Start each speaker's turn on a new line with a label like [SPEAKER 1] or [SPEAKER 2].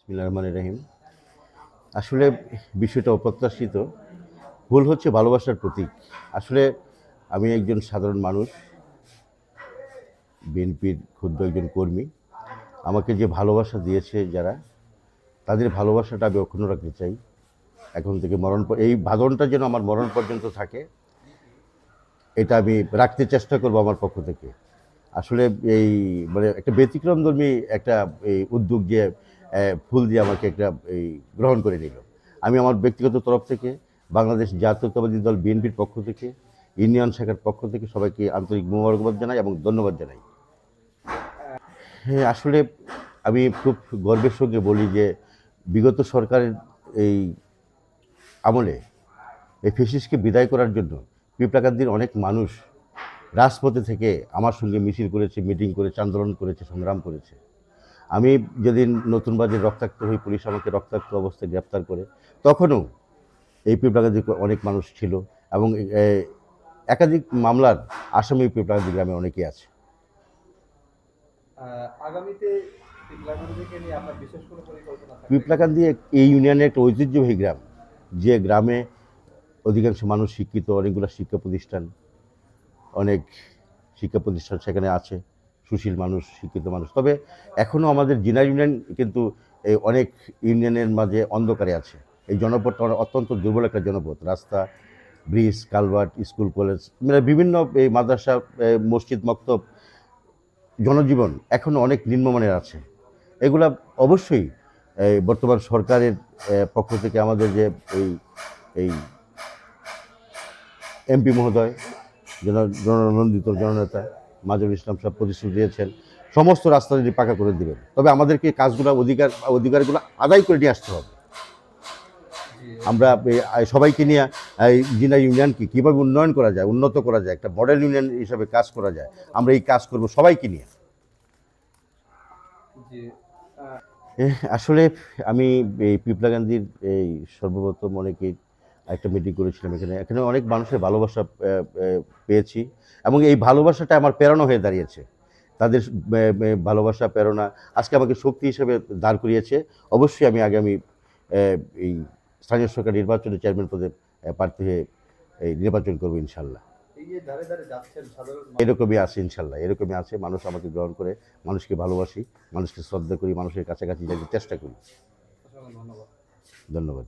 [SPEAKER 1] বিসমিল্লাহির রহমানির রহিম। আসলে বিষয়টা অপ্রত্যাশিত। ভুল হচ্ছে ভালোবাসার প্রতীক। আসলে আমি একজন সাধারণ মানুষ, বিএনপির ক্ষুদ্র একজন কর্মী। আমাকে যে ভালোবাসা দিয়েছে যারা, তাদের ভালোবাসাটা আমি অক্ষুণ্ণ রাখতে চাই। এখন থেকে এই বাঁধনটা যেন আমার মরণ পর্যন্ত থাকে, এটা আমি রাখতে চেষ্টা করব আমার পক্ষ থেকে। আসলে এই মানে একটা ব্যতিক্রমধর্মী একটা এই উদ্যোগ যে ফুল দিয়ে আমাকে একটা এই গ্রহণ করে নিল। আমি আমার ব্যক্তিগত তরফ থেকে বাংলাদেশ জাতীয়তাবাদী দল বিএনপির পক্ষ থেকে, ইউনিয়ন শাখার পক্ষ থেকে সবাইকে আন্তরিক মোবারকবাদ জানাই এবং ধন্যবাদ জানাই। হ্যাঁ, আসলে আমি খুব গর্বের সঙ্গে বলি যে বিগত সরকারের এই আমলে এই ফ্যাসিস্টকে বিদায় করার জন্য পিপলাকান্দির অনেক মানুষ রাজপথে থেকে আমার সঙ্গে মিছিল করেছে, মিটিং করেছে, আন্দোলন করেছে, সংগ্রাম করেছে। আমি যেদিন নতুন বাজারে রক্তাক্ত হই, পুলিশ আমাকে রক্তাক্ত অবস্থায় গ্রেপ্তার করে, তখনও এই পিপলাকান্দি অনেক মানুষ ছিল এবং একাধিক মামলার আসামি পিপলাকান্দি গ্রামে অনেকেই আছে।
[SPEAKER 2] আগামীতে পিপলাকান্দিকে নিয়ে আপনার বিশেষ কোনো পরিকল্পনা থাকবে?
[SPEAKER 1] পিপলাকান্দি এই ইউনিয়নের একটা ঐতিহ্যবাহী গ্রাম, যে গ্রামে অধিকাংশ মানুষ শিক্ষিত, অনেকগুলো শিক্ষা প্রতিষ্ঠান, অনেক শিক্ষা প্রতিষ্ঠান সেখানে আছে, সুশীল মানুষ, শিক্ষিত মানুষ। তবে এখনও আমাদের জিনা ইউনিয়ন কিন্তু এই অনেক ইউনিয়নের মাঝে অন্ধকারে আছে। এই জনপদটা অত্যন্ত দুর্বল একটা জনপদ। রাস্তা, ব্রিজ, কালভার্ট, স্কুল, কলেজ, মানে বিভিন্ন এই মাদ্রাসা, মসজিদ, মক্তব, জনজীবন এখনও অনেক নিম্নমানের আছে। এগুলা অবশ্যই বর্তমান সরকারের পক্ষ থেকে আমাদের যে এই এই এমপি মহোদয়, জননন্দিত জননেতা মাজুল ইসলাম সাহেব প্রতিশ্রুতি দিয়েছেন সমস্ত রাস্তা যদি পাকা করে দেবেন। তবে আমাদেরকে কাজগুলো অধিকারগুলো আদায় করে নিয়ে আসতে হবে। আমরা সবাইকে নিয়ে এই জিনা ইউনিয়নকে কীভাবে উন্নয়ন করা যায়, উন্নত করা যায়, একটা মডেল ইউনিয়ন হিসাবে কাজ করা যায়, আমরা এই কাজ করব সবাইকে নিয়ে। আসলে আমি এই পিপলাকান্দির এই সর্বপ্রথম অনেকেই একটা মিটিং করেছিলাম এখানে অনেক মানুষের ভালোবাসা পেয়েছি এবং এই ভালোবাসাটা আমার প্রেরণা হয়ে দাঁড়িয়েছে। তাদের ভালোবাসা, প্রেরণা আজকে আমাকে শক্তি হিসেবে দাঁড় করিয়েছে। অবশ্যই আমি আগামী এই স্থানীয় সরকার নির্বাচনে চেয়ারম্যান পদে প্রার্থী হয়ে এই নির্বাচন করবো ইনশাল্লাহ। এরকমই আছে ইনশাল্লাহ, এরকমই আছে। মানুষ আমাকে গ্রহণ করে, মানুষকে ভালোবাসি, মানুষকে শ্রদ্ধা করি, মানুষের কাছাকাছি যেতে চেষ্টা করি। ধন্যবাদ।